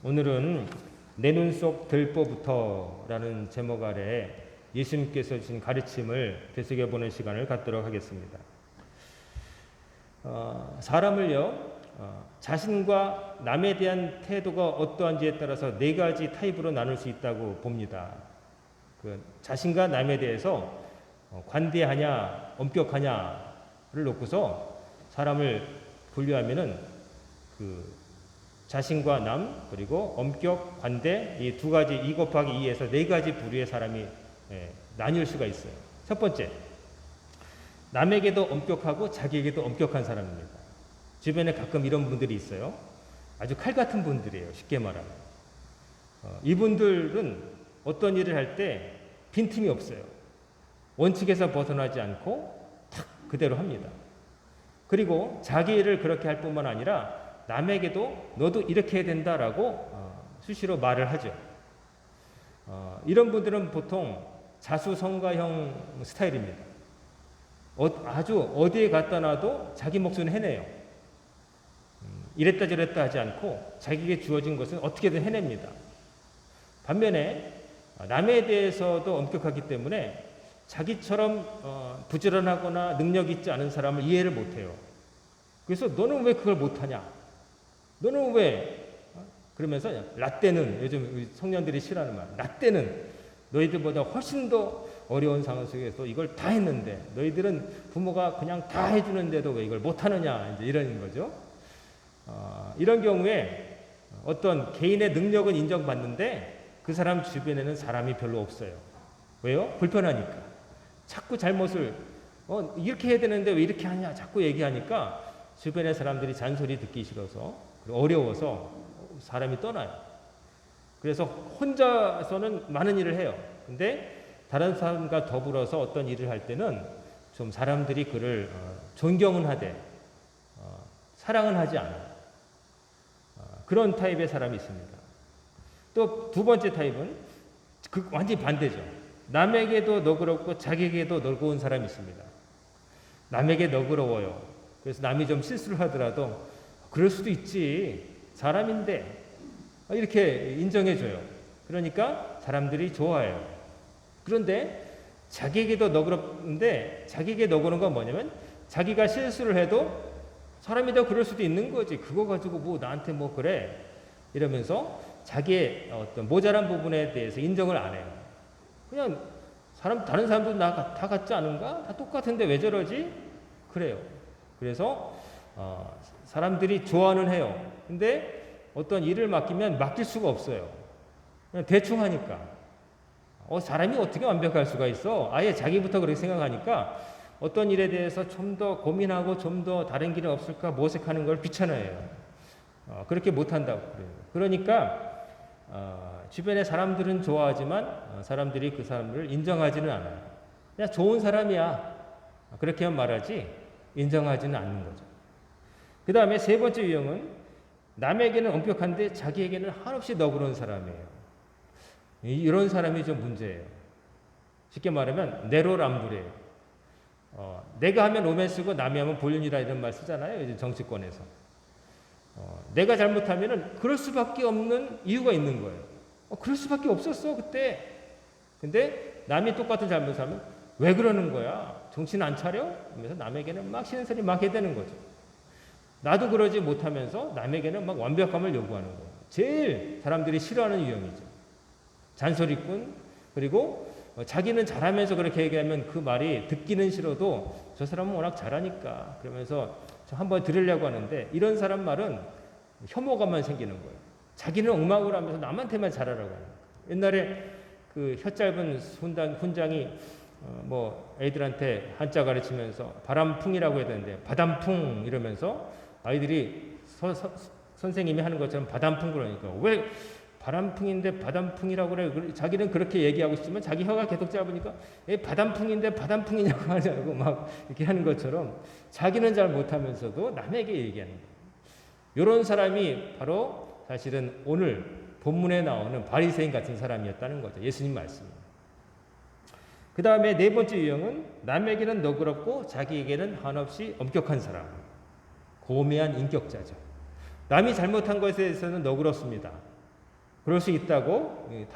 오늘은 내 눈 속 들보부터라는 제목 아래 예수님께서 주신 가르침을 되새겨보는 시간을 갖도록 하겠습니다. 사람을요, 자신과 남에 대한 태도가 어떠한지에 따라서 네 가지 타입으로 나눌 수 있다고 봅니다. 자신과 남에 대해서 관대하냐, 엄격하냐를 놓고서 사람을 분류하면은 자신과 남, 그리고 엄격, 관대, 이 두 가지 2 곱하기 2에서 네 가지 부류의 사람이 나뉠 수가 있어요. 첫 번째, 남에게도 엄격하고 자기에게도 엄격한 사람입니다. 주변에 가끔 이런 분들이 있어요. 아주 칼 같은 분들이에요. 쉽게 말하면. 이분들은 어떤 일을 할 때 빈틈이 없어요. 원칙에서 벗어나지 않고 탁 그대로 합니다. 그리고 자기 일을 그렇게 할 뿐만 아니라 남에게도 너도 이렇게 해야 된다라고 수시로 말을 하죠. 이런 분들은 보통 자수성가형 스타일입니다. 아주 어디에 갖다 놔도 자기 몫은 해내요. 이랬다 저랬다 하지 않고 자기에게 주어진 것은 어떻게든 해냅니다. 반면에 남에 대해서도 엄격하기 때문에 자기처럼 부지런하거나 능력 있지 않은 사람을 이해를 못해요. 그래서 너는 왜 그걸 못하냐? 너는 왜? 그러면서 라떼는, 요즘 청년들이 싫어하는 말, 라떼는 너희들보다 훨씬 더 어려운 상황 속에서 이걸 다 했는데 너희들은 부모가 그냥 다 해주는데도 왜 이걸 못하느냐, 이제 이런 거죠. 이런 경우에 어떤 개인의 능력은 인정받는데 그 사람 주변에는 사람이 별로 없어요. 왜요? 불편하니까. 자꾸 잘못을 이렇게 해야 되는데 왜 이렇게 하냐 자꾸 얘기하니까 주변의 사람들이 잔소리 듣기 싫어서 어려워서 사람이 떠나요. 그래서 혼자서는 많은 일을 해요. 근데 다른 사람과 더불어서 어떤 일을 할 때는 좀 사람들이 그를 존경은 하되 사랑은 하지 않아요. 그런 타입의 사람이 있습니다. 또 두 번째 타입은 완전히 반대죠. 남에게도 너그럽고 자기에게도 너그러운 사람이 있습니다. 남에게 너그러워요. 그래서 남이 좀 실수를 하더라도 그럴 수도 있지. 사람인데. 이렇게 인정해줘요. 그러니까 사람들이 좋아해요. 그런데 자기에게도 너그럽는데 자기에게 너그러운 건 뭐냐면 자기가 실수를 해도 사람이다 그럴 수도 있는 거지. 그거 가지고 뭐 나한테 뭐 그래. 이러면서 자기의 어떤 모자란 부분에 대해서 인정을 안 해요. 그냥 다른 사람도 다 같지 않은가? 다 똑같은데 왜 저러지? 그래요. 그래서 사람들이 좋아는 해요. 근데 어떤 일을 맡기면 맡길 수가 없어요. 그냥 대충 하니까. 사람이 어떻게 완벽할 수가 있어? 아예 자기부터 그렇게 생각하니까 어떤 일에 대해서 좀 더 고민하고 좀 더 다른 길이 없을까 모색하는 걸 귀찮아해요. 그렇게 못한다고 그래요. 그러니까 주변에 사람들은 좋아하지만 사람들이 그 사람을 인정하지는 않아요. 그냥 좋은 사람이야. 그렇게만 말하지 인정하지는 않는 거죠. 그 다음에 세 번째 유형은 남에게는 엄격한데 자기에게는 한없이 너그러운 사람이에요. 이런 사람이 좀 문제예요. 쉽게 말하면 내로남불이에요. 내가 하면 로맨스고 남이 하면 볼륜이라 이런 말 쓰잖아요. 요즘 정치권에서. 내가 잘못하면 그럴 수밖에 없는 이유가 있는 거예요. 그럴 수밖에 없었어 그때. 근데 남이 똑같은 잘못하면 왜 그러는 거야? 정신 안 차려? 그러면서 남에게는 막 싫은 소리 막 해대는 거죠. 나도 그러지 못하면서 남에게는 막 완벽함을 요구하는 거예요. 제일 사람들이 싫어하는 유형이죠. 잔소리꾼. 그리고 자기는 잘하면서 그렇게 얘기하면 그 말이 듣기는 싫어도 저 사람은 워낙 잘하니까 그러면서 저 한번 들으려고 하는데 이런 사람 말은 혐오감만 생기는 거예요. 자기는 엉망을 하면서 남한테만 잘하라고 하는 거예요. 옛날에 그 혀 짧은 훈장이 애들한테 한자 가르치면서 바람풍이라고 해야 되는데 바람풍 이러면서 아이들이 선생님이 하는 것처럼 바람풍 그러니까 왜 바람풍인데 바람풍이라고 그래. 자기는 그렇게 얘기하고 싶지만 자기 혀가 계속 짧으니까 바람풍인데 바람풍이냐고 하냐고 막 이렇게 하는 것처럼 자기는 잘 못하면서도 남에게 얘기하는 거예요. 이런 사람이 바로 사실은 오늘 본문에 나오는 바리새인 같은 사람이었다는 거죠. 예수님 말씀입니다. 그 다음에 네 번째 유형은 남에게는 너그럽고 자기에게는 한없이 엄격한 사람. 고매한 인격자죠. 남이 잘못한 것에 대해서는 너그럽습니다. 그럴 수 있다고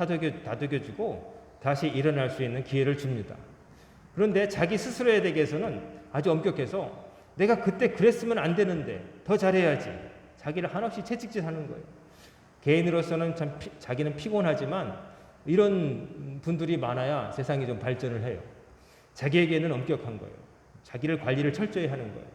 다독여주고 다시 일어날 수 있는 기회를 줍니다. 그런데 자기 스스로에 대해서는 아주 엄격해서 내가 그때 그랬으면 안 되는데 더 잘해야지. 자기를 한없이 채찍질하는 거예요. 개인으로서는 참 자기는 피곤하지만 이런 분들이 많아야 세상이 좀 발전을 해요. 자기에게는 엄격한 거예요. 자기를 관리를 철저히 하는 거예요.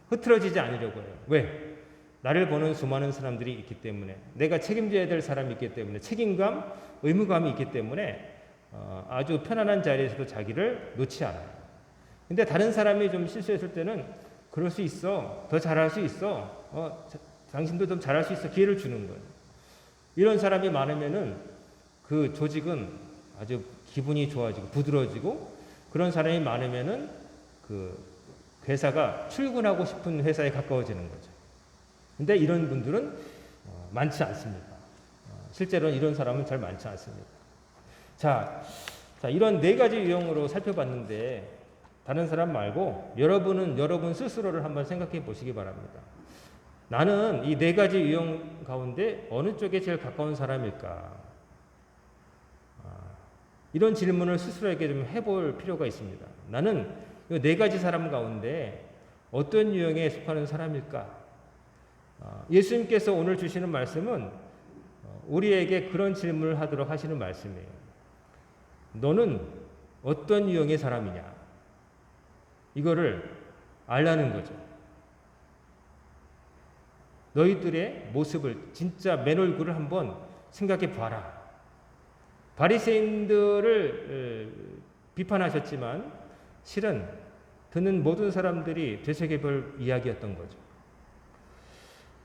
흐트러지지 않으려고 해요. 왜? 나를 보는 수많은 사람들이 있기 때문에, 내가 책임져야 될 사람이 있기 때문에, 책임감, 의무감이 있기 때문에 아주 편안한 자리에서도 자기를 놓지 않아요. 근데 다른 사람이 좀 실수했을 때는 그럴 수 있어, 더 잘할 수 있어, 당신도 좀 잘할 수 있어, 기회를 주는 거예요. 이런 사람이 많으면은 그 조직은 아주 기분이 좋아지고 부드러워지고, 그런 사람이 많으면은 그 회사가 출근하고 싶은 회사에 가까워지는 거죠. 근데 이런 분들은 많지 않습니다. 실제로는 이런 사람은 잘 많지 않습니다. 자, 이런 네 가지 유형으로 살펴봤는데 다른 사람 말고 여러분은 여러분 스스로를 한번 생각해 보시기 바랍니다. 나는 이 네 가지 유형 가운데 어느 쪽에 제일 가까운 사람일까? 이런 질문을 스스로에게 좀 해볼 필요가 있습니다. 나는 이 네 가지 사람 가운데 어떤 유형에 속하는 사람일까? 예수님께서 오늘 주시는 말씀은 우리에게 그런 질문을 하도록 하시는 말씀이에요. 너는 어떤 유형의 사람이냐? 이거를 알라는 거죠. 너희들의 모습을, 진짜 맨 얼굴을 한번 생각해 봐라. 바리새인들을 비판하셨지만 실은 듣는 모든 사람들이 되새겨볼 이야기였던 거죠.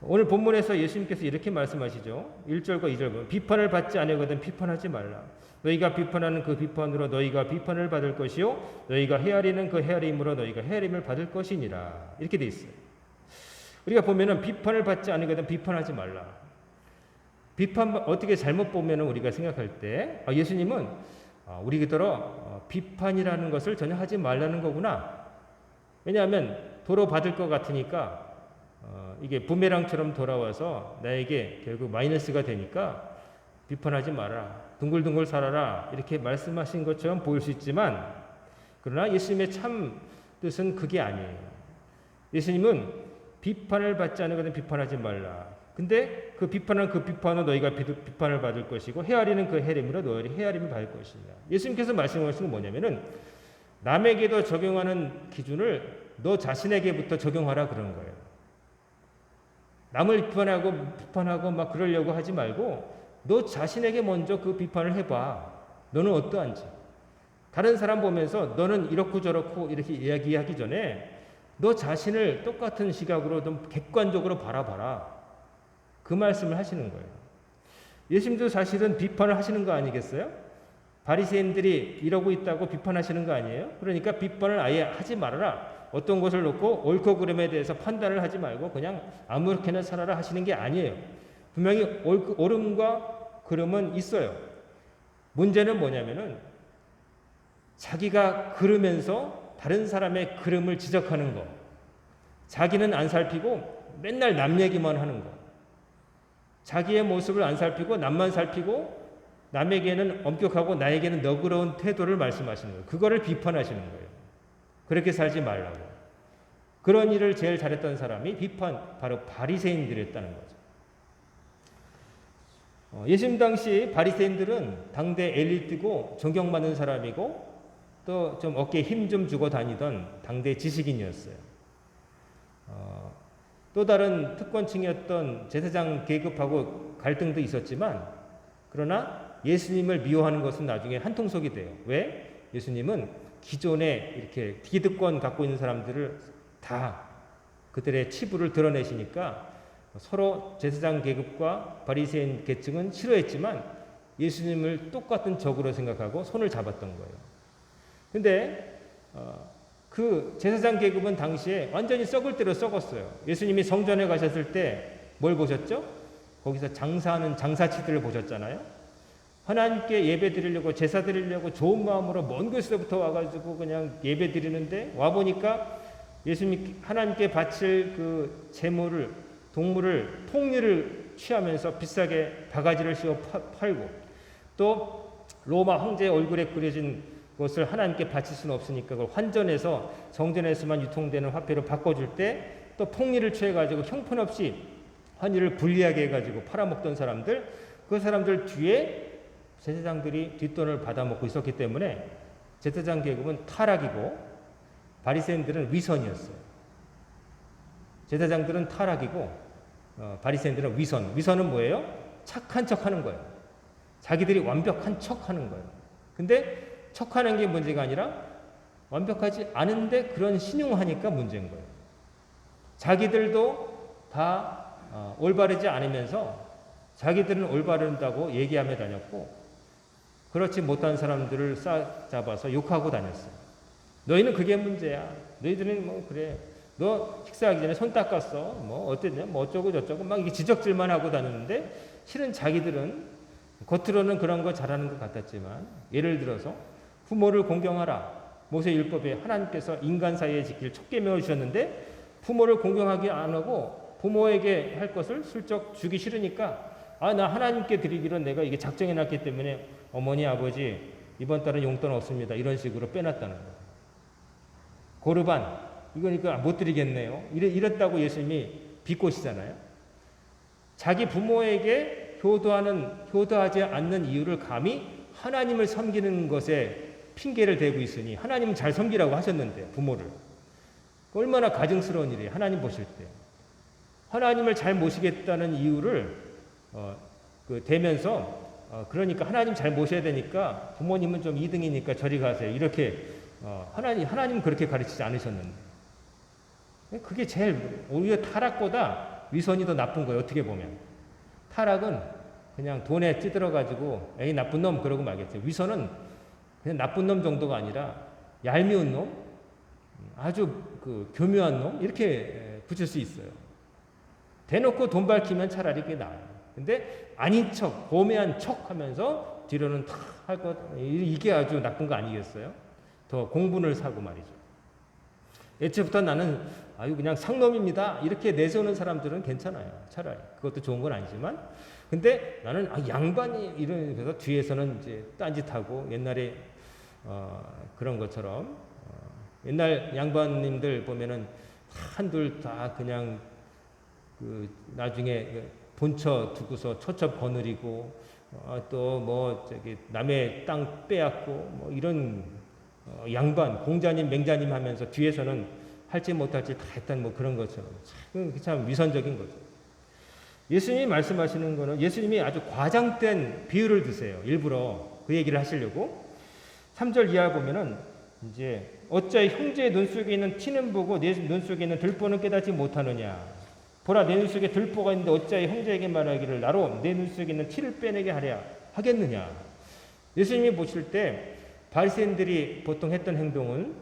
오늘 본문에서 예수님께서 이렇게 말씀하시죠. 1절과 2절 보면 비판을 받지 아니하거든 비판하지 말라. 너희가 비판하는 그 비판으로 너희가 비판을 받을 것이요 너희가 헤아리는 그 헤아림으로 너희가 헤아림을 받을 것이니라. 이렇게 돼 있어요. 우리가 보면은 비판을 받지 아니하거든 비판하지 말라. 비판 어떻게 잘못 보면은 우리가 생각할 때 예수님은 우리들어 비판이라는 것을 전혀 하지 말라는 거구나. 왜냐하면 도로 받을 것 같으니까 이게 부메랑처럼 돌아와서 나에게 결국 마이너스가 되니까 비판하지 마라. 둥글둥글 살아라. 이렇게 말씀하신 것처럼 보일 수 있지만 그러나 예수님의 참 뜻은 그게 아니에요. 예수님은 비판을 받지 않으거든 비판하지 말라. 근데 그 비판은 그 비판으로 너희가 비판을 받을 것이고 헤아리는 그 헤아림으로 너희가 헤아림을 받을 것이냐. 예수님께서 말씀하신 건 뭐냐면은 남에게도 적용하는 기준을 너 자신에게부터 적용하라 그런 거예요. 남을 비판하고 막 그러려고 하지 말고 너 자신에게 먼저 그 비판을 해봐. 너는 어떠한지. 다른 사람 보면서 너는 이렇고 저렇고 이렇게 이야기하기 전에 너 자신을 똑같은 시각으로 좀 객관적으로 바라봐라. 그 말씀을 하시는 거예요. 예수님도 사실은 비판을 하시는 거 아니겠어요? 바리새인들이 이러고 있다고 비판하시는 거 아니에요? 그러니까 비판을 아예 하지 말아라. 어떤 것을 놓고 옳고 그름에 대해서 판단을 하지 말고 그냥 아무렇게나 살아라 하시는 게 아니에요. 분명히 옳음과 그름은 있어요. 문제는 뭐냐면은 자기가 그르면서 다른 사람의 그름을 지적하는 거. 자기는 안 살피고 맨날 남 얘기만 하는 거. 자기의 모습을 안 살피고 남만 살피고 남에게는 엄격하고 나에게는 너그러운 태도를 말씀하시는 거예요. 그거를 비판하시는 거예요. 그렇게 살지 말라고. 그런 일을 제일 잘했던 사람이 바로 바리새인들이었다는 거죠. 예수님 당시 바리새인들은 당대 엘리트고 존경받는 사람이고 또 좀 어깨에 힘 좀 주고 다니던 당대 지식인이었어요. 또 다른 특권층이었던 제사장 계급하고 갈등도 있었지만 그러나 예수님을 미워하는 것은 나중에 한통속이 돼요. 왜? 예수님은 기존에 이렇게 기득권 갖고 있는 사람들을 다 그들의 치부를 드러내시니까 서로 제사장 계급과 바리새인 계층은 싫어했지만 예수님을 똑같은 적으로 생각하고 손을 잡았던 거예요. 근데 그 제사장 계급은 당시에 완전히 썩을 대로 썩었어요. 예수님이 성전에 가셨을 때 뭘 보셨죠? 거기서 장사하는 장사치들을 보셨잖아요. 하나님께 예배 드리려고 제사 드리려고 좋은 마음으로 먼 곳에서부터 와가지고 그냥 예배 드리는데 와보니까 예수님이 하나님께 바칠 그 제물을 동물을 통리를 취하면서 비싸게 바가지를 씌워 팔고, 또 로마 황제의 얼굴에 그려진 것을 하나님께 바칠 수는 없으니까 그걸 환전해서 성전에서만 유통되는 화폐로 바꿔줄 때 또 폭리를 취해가지고 형편없이 환율을 불리하게 해가지고 팔아먹던 사람들, 그 사람들 뒤에 제사장들이 뒷돈을 받아먹고 있었기 때문에 제사장 계급은 타락이고 바리새인들은 위선이었어요. 제사장들은 타락이고 바리새인들은 위선. 위선은 뭐예요? 착한 척하는 거예요. 자기들이 완벽한 척하는 거예요. 근데 척하는 게 문제가 아니라 완벽하지 않은데 그런 신용하니까 문제인 거예요. 자기들도 다 올바르지 않으면서 자기들은 올바른다고 얘기하며 다녔고, 그렇지 못한 사람들을 싸잡아서 욕하고 다녔어요. 너희는 그게 문제야. 너희들은 뭐 그래. 너 식사하기 전에 손 닦았어. 뭐 어땠냐? 뭐 어쩌고 저쩌고 막 이게 지적질만 하고 다녔는데 실은 자기들은 겉으로는 그런 거 잘하는 것 같았지만, 예를 들어서 부모를 공경하라. 모세 율법에 하나님께서 인간 사이에 지킬 첫 계명을 주셨는데 부모를 공경하기 안 하고 부모에게 할 것을 슬쩍 주기 싫으니까 나 하나님께 드리기로 내가 이게 작정해 놨기 때문에 어머니 아버지 이번 달은 용돈 없습니다. 이런 식으로 빼놨다는 거예요. 고르반 이거니까 못 드리겠네요. 이랬다고 예수님이 비꼬시잖아요. 자기 부모에게 효도하지 않는 이유를 감히 하나님을 섬기는 것에 핑계를 대고 있으니, 하나님은 잘 섬기라고 하셨는데 부모를. 얼마나 가증스러운 일이에요. 하나님 보실 때. 하나님을 잘 모시겠다는 이유를 대면서 그러니까 하나님 잘 모셔야 되니까 부모님은 좀 2등이니까 저리 가세요. 이렇게 하나님 그렇게 가르치지 않으셨는데. 그게 제일 오히려 타락보다 위선이 더 나쁜 거예요. 어떻게 보면. 타락은 그냥 돈에 찌들어가지고 에이 나쁜 놈 그러고 말겠죠. 위선은 그냥 나쁜 놈 정도가 아니라 얄미운 놈, 아주 교묘한 놈 이렇게 붙일 수 있어요. 대놓고 돈 밝히면 차라리 그게 나아요. 근데 아닌 척, 고매한 척 하면서 뒤로는 다 할 것, 이게 아주 나쁜 거 아니겠어요? 더 공분을 사고 말이죠. 애초부터 나는 그냥 상놈입니다. 이렇게 내세우는 사람들은 괜찮아요. 차라리. 그것도 좋은 건 아니지만. 근데 나는 양반이 이러면서 뒤에서는 이제 딴짓하고 옛날에 그런 것처럼 옛날 양반님들 보면은 한둘 다 그냥 나중에 본처 두고서 초첩 거느리고 또 뭐 남의 땅 빼앗고 뭐 이런 양반 공자님 맹자님 하면서 뒤에서는 할지 못할지 다 했던 뭐 그런 것처럼 참 위선적인 거죠. 예수님이 말씀하시는 거는 예수님이 아주 과장된 비유를 드세요. 일부러 그 얘기를 하시려고. 3절 이하 보면은 이제 어찌하여 형제의 눈 속에 있는 티는 보고 내 눈 속에 있는 들보는 깨닫지 못하느냐. 보라 내 눈 속에 들보가 있는데 어찌하여 형제에게 말하기를 나로 내 눈 속에 있는 티를 빼내게 하랴 하겠느냐. 예수님이 보실 때 바리새인들이 보통 했던 행동은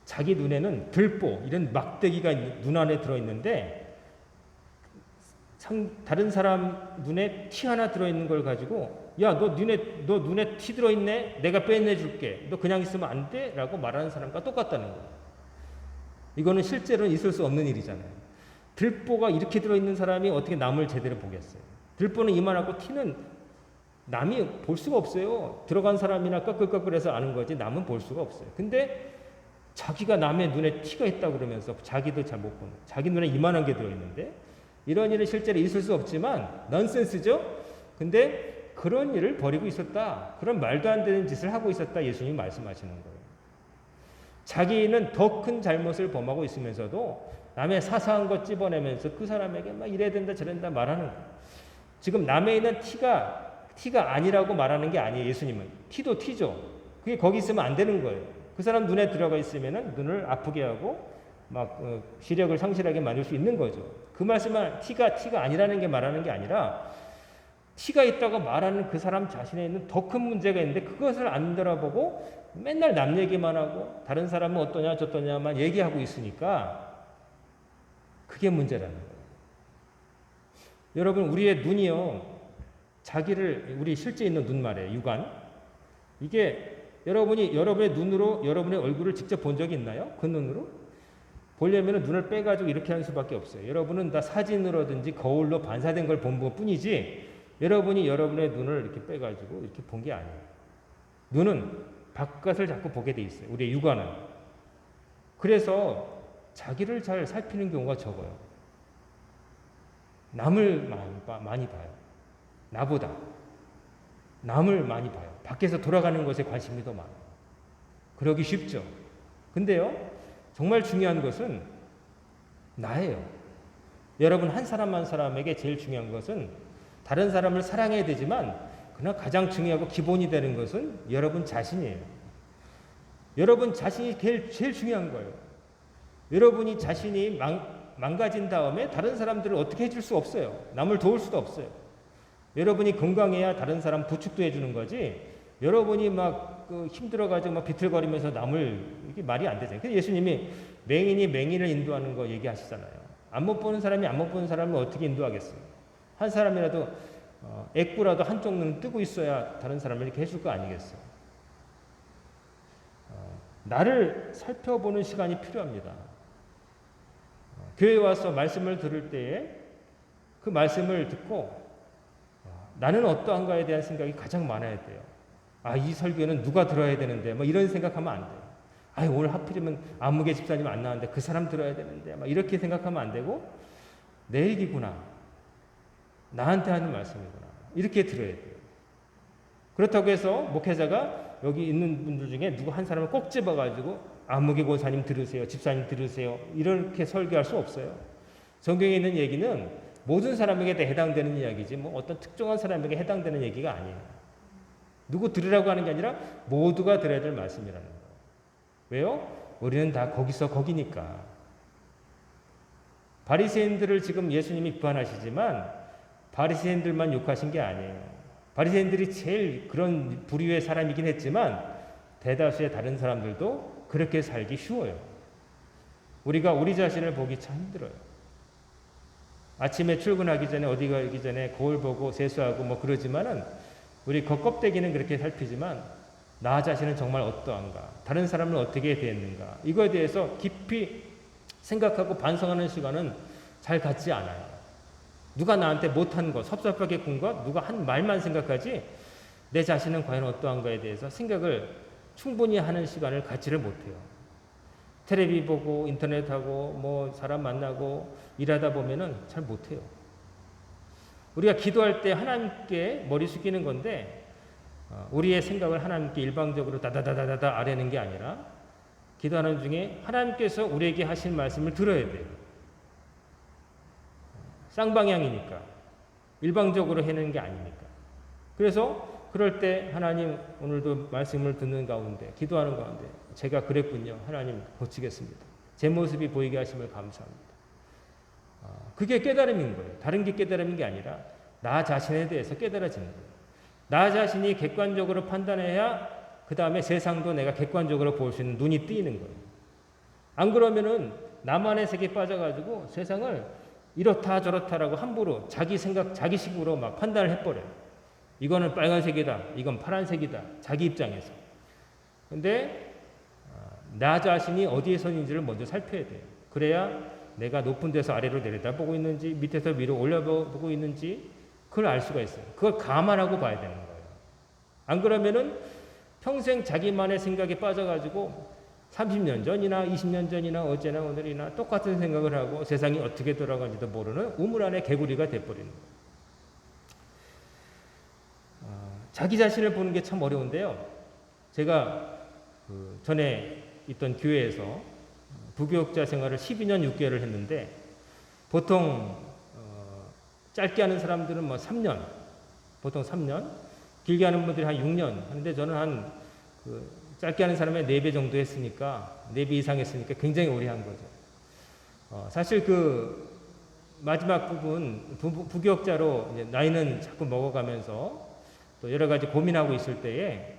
자기 눈에는 들보 이런 막대기가 눈 안에 들어있는데 다른 사람 눈에 티 하나 들어있는 걸 가지고 야 너 눈에 티 들어있네 내가 빼내줄게 너 그냥 있으면 안 돼? 라고 말하는 사람과 똑같다는 거예요. 이거는 실제로는 있을 수 없는 일이잖아요. 들보가 이렇게 들어있는 사람이 어떻게 남을 제대로 보겠어요. 들보는 이만하고 티는 남이 볼 수가 없어요. 들어간 사람이나 꺼끌꺼끌해서 아는 거지 남은 볼 수가 없어요. 근데 자기가 남의 눈에 티가 있다고 그러면서 자기도 잘 못 보는 자기 눈에 이만한 게 들어있는데 이런 일은 실제로 있을 수 없지만 넌센스죠. 근데 그런 일을 벌이고 있었다. 그런 말도 안 되는 짓을 하고 있었다. 예수님이 말씀하시는 거예요. 자기는 더 큰 잘못을 범하고 있으면서도 남의 사소한 것 찝어내면서 그 사람에게 막 이래야 된다 저래야 된다 말하는 거예요. 지금 남에 있는 티가 아니라고 말하는 게 아니에요. 예수님은. 티도 티죠. 그게 거기 있으면 안 되는 거예요. 그 사람 눈에 들어가 있으면 눈을 아프게 하고 막 시력을 상실하게 만들 수 있는 거죠. 그 말씀은 티가 아니라는 게 말하는 게 아니라 티가 있다고 말하는 그 사람 자신에 있는 더 큰 문제가 있는데 그것을 안 들어보고 맨날 남 얘기만 하고 다른 사람은 어떠냐 저떠냐만 얘기하고 있으니까 그게 문제라는 거예요. 여러분 우리의 눈이요. 우리 실제 있는 눈 말이에요. 육안. 이게 여러분의 눈으로 여러분의 얼굴을 직접 본 적이 있나요? 그 눈으로? 보려면 눈을 빼가지고 이렇게 하는 수밖에 없어요. 여러분은 다 사진으로든지 거울로 반사된 걸 본 뿐이지 여러분이 여러분의 눈을 이렇게 빼가지고 이렇게 본 게 아니에요. 눈은 바깥을 자꾸 보게 돼 있어요. 우리의 육안은. 그래서 자기를 잘 살피는 경우가 적어요. 남을 많이 봐요. 나보다. 남을 많이 봐요. 밖에서 돌아가는 것에 관심이 더 많아요. 그러기 쉽죠. 근데요, 정말 중요한 것은 나예요. 여러분 한 사람 한 사람에게 제일 중요한 것은 다른 사람을 사랑해야 되지만 그러나 가장 중요하고 기본이 되는 것은 여러분 자신이에요. 여러분 자신이 제일 중요한 거예요. 여러분이 자신이 망가진 다음에 다른 사람들을 어떻게 해줄 수 없어요. 남을 도울 수도 없어요. 여러분이 건강해야 다른 사람 부축도 해주는 거지. 여러분이 막 힘들어가지고 막 비틀거리면서 남을 이게 말이 안 되잖아요. 그래서 예수님이 맹인이 맹인을 인도하는 거 얘기하시잖아요. 안 못 보는 사람이 안 못 보는 사람을 어떻게 인도하겠어요? 한 사람이라도 애꾸라도 한쪽 눈 뜨고 있어야 다른 사람을 이렇게 해줄 거 아니겠어요? 나를 살펴보는 시간이 필요합니다. 교회에 와서 말씀을 들을 때에 그 말씀을 듣고 나는 어떠한가에 대한 생각이 가장 많아야 돼요. 이 설교는 누가 들어야 되는데, 뭐 이런 생각하면 안 돼요. 오늘 하필이면 안무개 집사님 안 나왔는데 그 사람 들어야 되는데, 막 이렇게 생각하면 안 되고, 내 얘기구나. 나한테 하는 말씀이구나. 이렇게 들어야 돼요. 그렇다고 해서 목회자가 여기 있는 분들 중에 누구 한 사람을 꼭 집어가지고 안무개 권사님 들으세요. 집사님 들으세요. 이렇게 설교할 수 없어요. 성경에 있는 얘기는 모든 사람에게 해당되는 이야기지 뭐 어떤 특정한 사람에게 해당되는 얘기가 아니에요. 누구 들으라고 하는 게 아니라 모두가 들어야 될 말씀이라는 거예요. 왜요? 우리는 다 거기니까. 바리새인들을 지금 예수님이 비판하시지만 바리새인들만 욕하신 게 아니에요. 바리새인들이 제일 그런 부류의 사람이긴 했지만 대다수의 다른 사람들도 그렇게 살기 쉬워요. 우리가 우리 자신을 보기 참 힘들어요. 아침에 출근하기 전에 어디 가기 전에 거울 보고 세수하고 뭐 그러지만은 우리 겉껍데기는 그렇게 살피지만 나 자신은 정말 어떠한가, 다른 사람은 어떻게 대했는가 이거에 대해서 깊이 생각하고 반성하는 시간은 잘 갖지 않아요. 누가 나한테 못한 것, 섭섭하게 군 것, 누가 한 말만 생각하지 내 자신은 과연 어떠한가에 대해서 생각을 충분히 하는 시간을 갖지를 못해요. 텔레비 보고 인터넷하고 뭐 사람 만나고 일하다 보면은 잘 못해요. 우리가 기도할 때 하나님께 머리 숙이는 건데 우리의 생각을 하나님께 일방적으로 다다다다다 아뢰는 게 아니라 기도하는 중에 하나님께서 우리에게 하신 말씀을 들어야 돼요. 쌍방향이니까 일방적으로 해내는 게 아니니까. 그래서 그럴 때 하나님 오늘도 말씀을 듣는 가운데 기도하는 가운데 제가 그랬군요. 하나님 고치겠습니다. 제 모습이 보이게 하심을 감사합니다. 그게 깨달음인 거예요. 다른 게 깨달음인 게 아니라 나 자신에 대해서 깨달아지는 거예요. 나 자신이 객관적으로 판단해야 그 다음에 세상도 내가 객관적으로 볼 수 있는 눈이 뜨이는 거예요. 안 그러면은 나만의 세계에 빠져가지고 세상을 이렇다 저렇다라고 함부로 자기 생각, 자기식으로 막 판단을 해버려요. 이거는 빨간색이다. 이건 파란색이다. 자기 입장에서. 근데 나 자신이 어디에 서는지를 먼저 살펴야 돼요. 그래야 내가 높은 데서 아래로 내려다보고 있는지 밑에서 위로 올려보고 있는지 그걸 알 수가 있어요. 그걸 감안하고 봐야 되는 거예요. 안 그러면은 평생 자기만의 생각에 빠져가지고 30년 전이나 20년 전이나 어제나 오늘이나 똑같은 생각을 하고 세상이 어떻게 돌아가는지도 모르는 우물 안의 개구리가 돼버리는 거예요. 자기 자신을 보는 게 참 어려운데요. 제가 전에 있던 교회에서 부교육자 생활을 12년 6개월을 했는데 보통 짧게 하는 사람들은 뭐 3년, 보통 3년, 길게 하는 분들이 한 6년 하는데 저는 짧게 하는 사람의 4배 정도 했으니까 4배 이상 했으니까 굉장히 오래 한 거죠. 사실 그 마지막 부분 부교육자로 이제 나이는 자꾸 먹어가면서 또 여러 가지 고민하고 있을 때에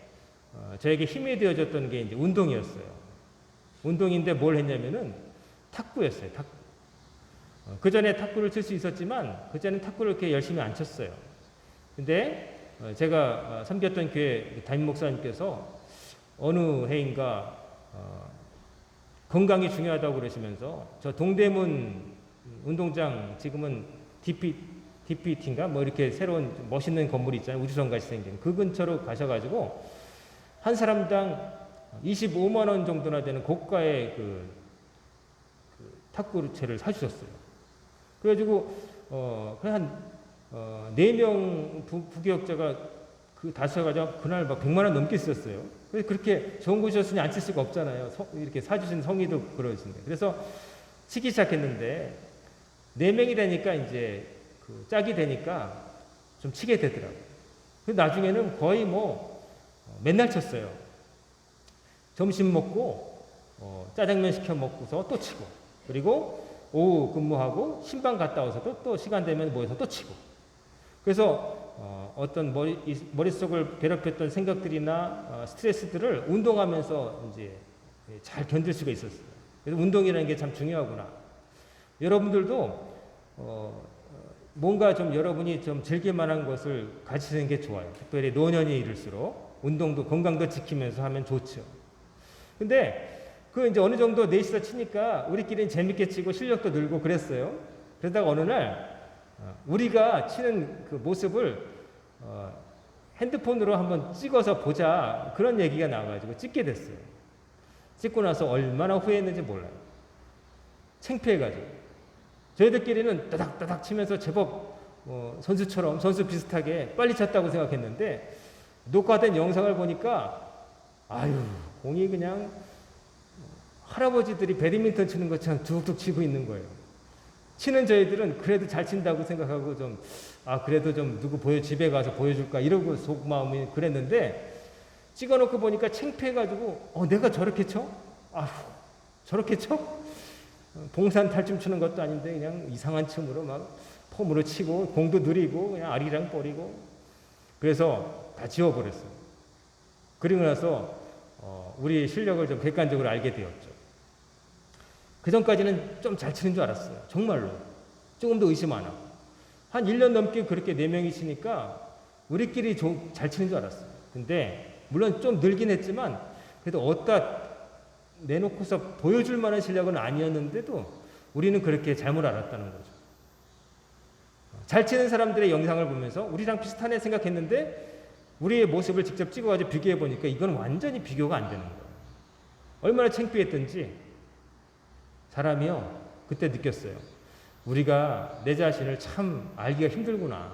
저에게 힘이 되어줬던 게 이제 운동이었어요. 운동인데 뭘 했냐면은 탁구였어요. 탁구. 그 전에 탁구를 칠 수 있었지만 그 전에 탁구를 이렇게 열심히 안 쳤어요. 근데 제가 섬겼던 교회 담임 목사님께서 어느 해인가 건강이 중요하다고 그러시면서 저 동대문 운동장 지금은 DPT인가 뭐 이렇게 새로운 멋있는 건물이 있잖아요. 우주선 같이 생긴 그 근처로 가셔가지고 한 사람당 25만 원 정도나 되는 고가의 그 탁구채를 사주셨어요. 그래가지고 한 4명 부기업자가 그 다셔가지고 그날 막 100만 원 넘게 썼어요. 그래서 그렇게 좋은 곳이었으니 안 쓸 수가 없잖아요. 이렇게 사주신 성의도 그러신데. 그래서 치기 시작했는데 4명이 되니까 이제 그 짝이 되니까 좀 치게 되더라고요. 그래서 나중에는 거의 뭐 맨날 쳤어요. 점심 먹고 짜장면 시켜 먹고서 또 치고, 그리고 오후 근무하고 신방 갔다 와서도 또 시간 되면 모여서 또 치고. 그래서 어떤 머릿속을 괴롭혔던 생각들이나 스트레스들을 운동하면서 이제 잘 견딜 수가 있었어요. 그래서 운동이라는 게 참 중요하구나. 여러분들도 뭔가 좀 여러분이 좀 즐길 만한 것을 가지시는 게 좋아요. 특별히 노년이 이를수록 운동도 건강도 지키면서 하면 좋죠. 근데 그 이제 어느 정도 넷이서 치니까 우리끼리는 재밌게 치고 실력도 늘고 그랬어요. 그러다가 어느 날 우리가 치는 그 모습을 핸드폰으로 한번 찍어서 보자, 그런 얘기가 나와가지고 찍게 됐어요. 찍고 나서 얼마나 후회했는지 몰라요. 창피해가지고. 저희들끼리는 따닥따닥 치면서 제법 선수처럼, 선수 비슷하게 빨리 쳤다고 생각했는데 녹화된 영상을 보니까 아유, 공이 그냥 할아버지들이 배드민턴 치는 것처럼 툭툭 치고 있는 거예요. 치는 저희들은 그래도 잘 친다고 생각하고 좀, 그래도 좀 누구 집에 가서 보여줄까 이러고 속마음이 그랬는데 찍어놓고 보니까 창피해가지고 내가 저렇게 쳐? 아휴, 저렇게 쳐? 봉산 탈춤 추는 것도 아닌데 그냥 이상한 춤으로 막 폼으로 치고 공도 느리고 그냥 아리랑 뽀리고. 그래서 다 지워버렸어요. 그리고 나서 우리 실력을 좀 객관적으로 알게 되었죠. 그 전까지는 좀 잘 치는 줄 알았어요. 정말로. 조금 더 의심 안 하고. 한 1년 넘게 그렇게 4명이 치니까 우리끼리 잘 치는 줄 알았어요. 근데 물론 좀 늘긴 했지만 그래도 어디다 내놓고서 보여줄 만한 실력은 아니었는데도 우리는 그렇게 잘못 알았다는 거죠. 잘 치는 사람들의 영상을 보면서 우리랑 비슷하네 생각했는데 우리의 모습을 직접 찍어가지고 비교해 보니까 이건 완전히 비교가 안 되는 거예요. 얼마나 창피했던지 사람이요, 그때 느꼈어요. 우리가 내 자신을 참 알기가 힘들구나.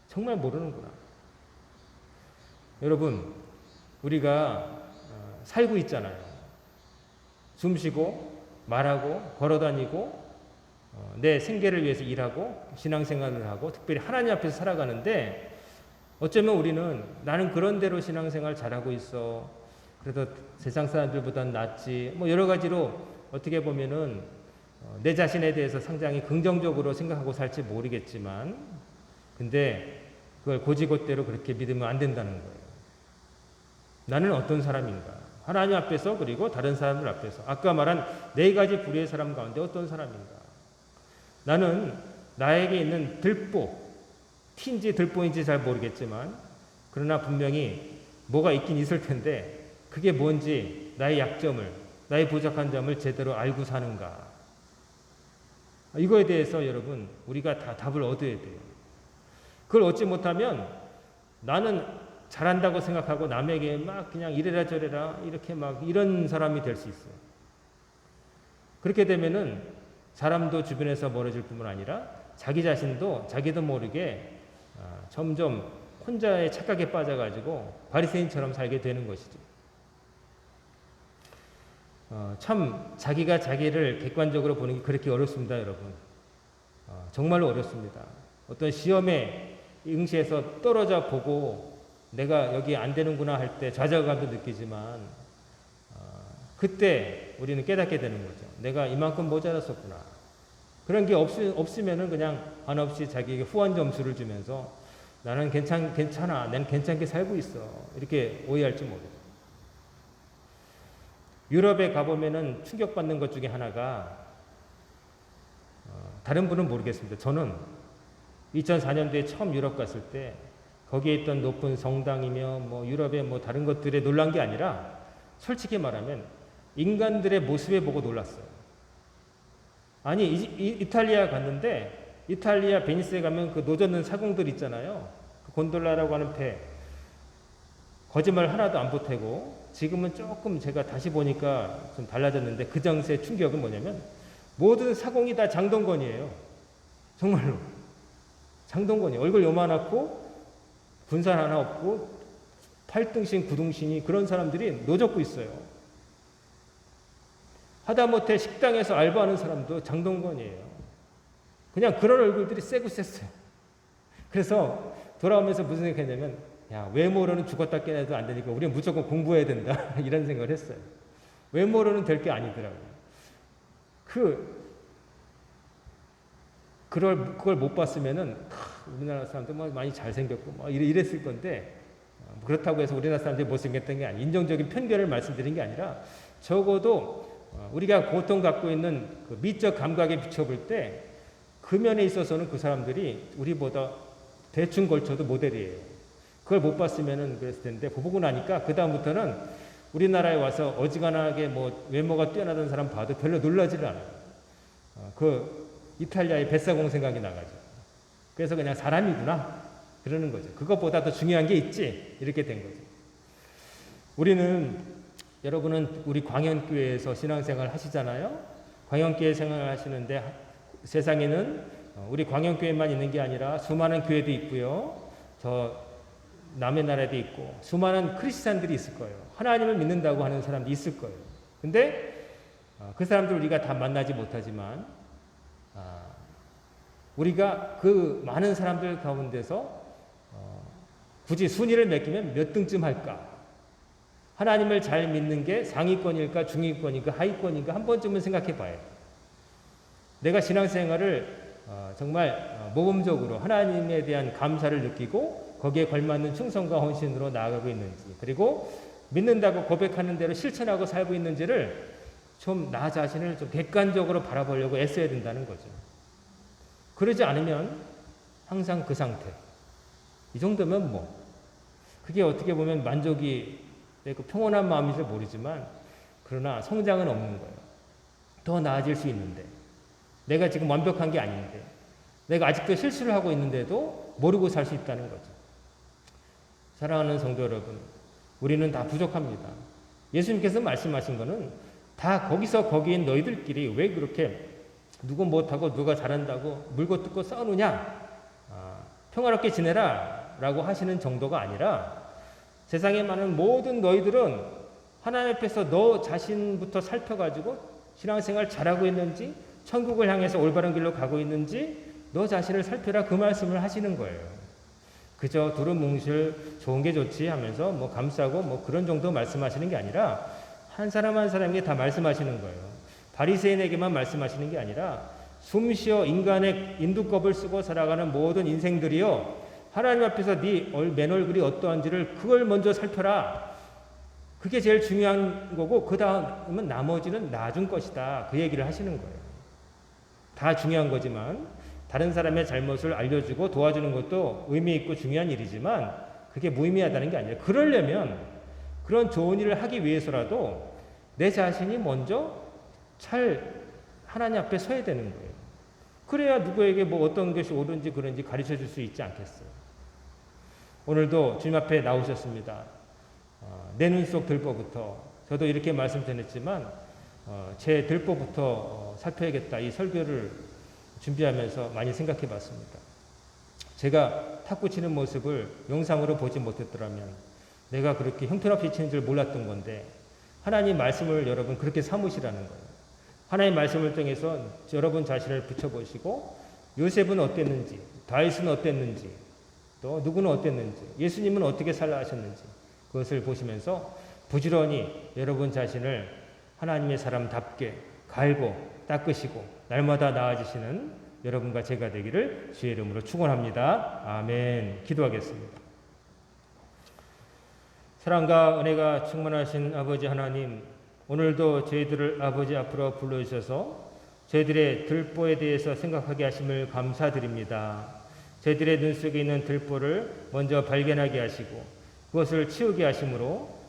정말 모르는구나. 여러분, 우리가 살고 있잖아요. 숨 쉬고 말하고 걸어다니고 내 생계를 위해서 일하고 신앙생활을 하고 특별히 하나님 앞에서 살아가는데 어쩌면 우리는 나는 그런 대로 신앙생활 잘하고 있어. 그래도 세상 사람들보단 낫지. 뭐 여러 가지로 어떻게 보면은 내 자신에 대해서 상당히 긍정적으로 생각하고 살지 모르겠지만 근데 그걸 고지곳대로 그렇게 믿으면 안 된다는 거예요. 나는 어떤 사람인가? 하나님 앞에서 그리고 다른 사람들 앞에서 아까 말한 4가지 부류의 사람 가운데 어떤 사람인가? 나는 나에게 있는 들보, 티인지 들보인지 잘 모르겠지만 그러나 분명히 뭐가 있긴 있을 텐데 그게 뭔지 나의 약점을, 나의 부족한 점을 제대로 알고 사는가? 이거에 대해서 여러분 우리가 다 답을 얻어야 돼요. 그걸 얻지 못하면 나는 잘한다고 생각하고 남에게 막 그냥 이래라 저래라 이렇게 막 이런 사람이 될 수 있어요. 그렇게 되면은 사람도 주변에서 멀어질 뿐만 아니라 자기 자신도 자기도 모르게 점점 혼자의 착각에 빠져가지고 바리새인처럼 살게 되는 것이죠. 참 자기가 자기를 객관적으로 보는 게 그렇게 어렵습니다, 여러분. 정말로 어렵습니다. 어떤 시험에 응시해서 떨어져 보고 내가 여기 안 되는구나 할 때 좌절감도 느끼지만 그때 우리는 깨닫게 되는 거죠. 내가 이만큼 모자랐었구나. 그런 게 없으면은 그냥 한없이 자기에게 후한 점수를 주면서 나는 괜찮아. 나는 괜찮게 살고 있어. 이렇게 오해할지 모르죠. 유럽에 가보면은 충격받는 것 중에 하나가 다른 분은 모르겠습니다. 저는 2004년도에 처음 유럽 갔을 때 거기에 있던 높은 성당이며 뭐 유럽의 뭐 다른 것들에 놀란 게 아니라 솔직히 말하면 인간들의 모습에 보고 놀랐어요. 아니 이탈리아 갔는데 이탈리아 베니스에 가면 그 노젓는 사공들 있잖아요. 그 곤돌라라고 하는 배 거짓말 하나도 안 보태고 지금은 조금 제가 다시 보니까 좀 달라졌는데 그 당시의 충격은 뭐냐면 모든 사공이 다 장동건이에요. 정말로 장동건이 얼굴 요만하고 군산 하나 없고 8등신 9등신이 그런 사람들이 노젓고 있어요. 하다못해 식당에서 알바하는 사람도 장동건이에요. 그냥 그런 얼굴들이 세고 셌어요. 그래서 돌아오면서 무슨 생각했냐면 야, 외모로는 죽었다 깨나도 안 되니까 우리는 무조건 공부해야 된다. 이런 생각을 했어요. 외모로는 될 게 아니더라고요. 그걸 못 봤으면은 우리나라 사람들 뭐 많이 잘생겼고 뭐 이랬을 건데 그렇다고 해서 우리나라 사람들이 못생겼던 게 아니에요. 인종적인 편견을 말씀드린 게 아니라 적어도 우리가 보통 갖고 있는 그 미적 감각에 비춰볼 때 그 면에 있어서는 그 사람들이 우리보다 대충 걸쳐도 모델이에요. 그걸 못 봤으면은 그랬을 텐데 보고 나니까 그 다음부터는 우리나라에 와서 어지간하게 뭐 외모가 뛰어나던 사람 봐도 별로 놀라지를 않아요. 그 이탈리아의 뱃사공 생각이 나가지고 그래서 그냥 사람이구나 그러는 거죠. 그것보다 더 중요한 게 있지 이렇게 된 거죠. 여러분은 우리 광현교회에서 신앙생활 하시잖아요. 광현교회 생활을 하시는데 세상에는 우리 광현교회만 있는 게 아니라 수많은 교회도 있고요. 저 남의 나라에도 있고 수많은 크리스찬들이 있을 거예요. 하나님을 믿는다고 하는 사람도 있을 거예요. 근데 그 사람들 우리가 다 만나지 못하지만 우리가 그 많은 사람들 가운데서 굳이 순위를 매기면 몇 등쯤 할까? 하나님을 잘 믿는 게 상위권일까 중위권일까 하위권일까 한 번쯤은 생각해 봐요. 내가 신앙생활을 정말 모범적으로 하나님에 대한 감사를 느끼고 거기에 걸맞는 충성과 헌신으로 나아가고 있는지 그리고 믿는다고 고백하는 대로 실천하고 살고 있는지를 좀 나 자신을 좀 객관적으로 바라보려고 애써야 된다는 거죠. 그러지 않으면 항상 그 상태. 이 정도면 뭐 그게 어떻게 보면 만족이 되고 평온한 마음인지 모르지만 그러나 성장은 없는 거예요. 더 나아질 수 있는데 내가 지금 완벽한 게 아닌데 내가 아직도 실수를 하고 있는데도 모르고 살 수 있다는 거죠. 사랑하는 성도 여러분, 우리는 다 부족합니다. 예수님께서 말씀하신 거는 다 거기인 너희들끼리 왜 그렇게 누구 못하고 누가 잘한다고 물고 뜯고 싸우느냐 평화롭게 지내라 라고 하시는 정도가 아니라 세상에 많은 모든 너희들은 하나님 앞에서 너 자신부터 살펴가지고 신앙생활 잘하고 있는지 천국을 향해서 올바른 길로 가고 있는지 너 자신을 살펴라 그 말씀을 하시는 거예요. 그저 두루뭉실 좋은 게 좋지 하면서 뭐 감싸고 뭐 그런 정도 말씀하시는 게 아니라 한 사람 한 사람에게 다 말씀하시는 거예요. 바리새인에게만 말씀하시는 게 아니라 숨쉬어 인간의 인두껍을 쓰고 살아가는 모든 인생들이요 하나님 앞에서 네 맨 얼굴이 어떠한지를 그걸 먼저 살펴라. 그게 제일 중요한 거고 그 다음은 나머지는 나중 것이다. 그 얘기를 하시는 거예요. 다 중요한 거지만 다른 사람의 잘못을 알려주고 도와주는 것도 의미 있고 중요한 일이지만 그게 무의미하다는 게 아니라 그러려면 그런 좋은 일을 하기 위해서라도 내 자신이 먼저 잘 하나님 앞에 서야 되는 거예요. 그래야 누구에게 뭐 어떤 것이 옳은지 그런지 가르쳐 줄 수 있지 않겠어요. 오늘도 주님 앞에 나오셨습니다. 내 눈 속 들보부터 저도 이렇게 말씀드렸지만 제 들보부터 살펴야겠다 이 설교를 준비하면서 많이 생각해 봤습니다. 제가 탁구 치는 모습을 영상으로 보지 못했더라면 내가 그렇게 형편없이 치는 줄 몰랐던 건데 하나님 말씀을 여러분 그렇게 삼으시라는 거예요. 하나님 말씀을 통해서 여러분 자신을 비춰보시고 요셉은 어땠는지 다윗은 어땠는지 또 누구는 어땠는지 예수님은 어떻게 살아가셨는지 그것을 보시면서 부지런히 여러분 자신을 하나님의 사람답게 갈고 닦으시고 날마다 나아지시는 여러분과 제가 되기를 주의 이름으로 축원합니다. 아멘. 기도하겠습니다. 사랑과 은혜가 충만하신 아버지 하나님, 오늘도 저희들을 아버지 앞으로 불러주셔서 저희들의 들보에 대해서 생각하게 하심을 감사드립니다. 저희들의 눈 속에 있는 들보를 먼저 발견하게 하시고 그것을 치우게 하심으로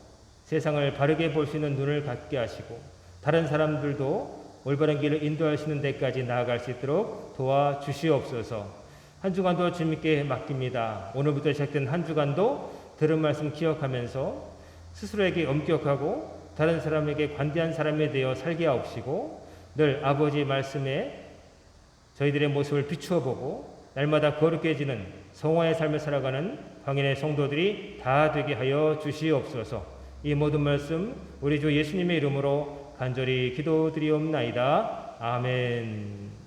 세상을 바르게 볼 수 있는 눈을 갖게 하시고 다른 사람들도 올바른 길을 인도하시는 데까지 나아갈 수 있도록 도와주시옵소서. 한 주간도 주님께 맡깁니다. 오늘부터 시작된 한 주간도 들은 말씀 기억하면서 스스로에게 엄격하고 다른 사람에게 관대한 사람이 되어 살게 하옵시고, 늘 아버지 말씀에 저희들의 모습을 비추어 보고 날마다 거룩해지는 성화의 삶을 살아가는 광인의 성도들이 다 되게 하여 주시옵소서. 이 모든 말씀 우리 주 예수님의 이름으로 간절히 기도드리옵나이다. 아멘.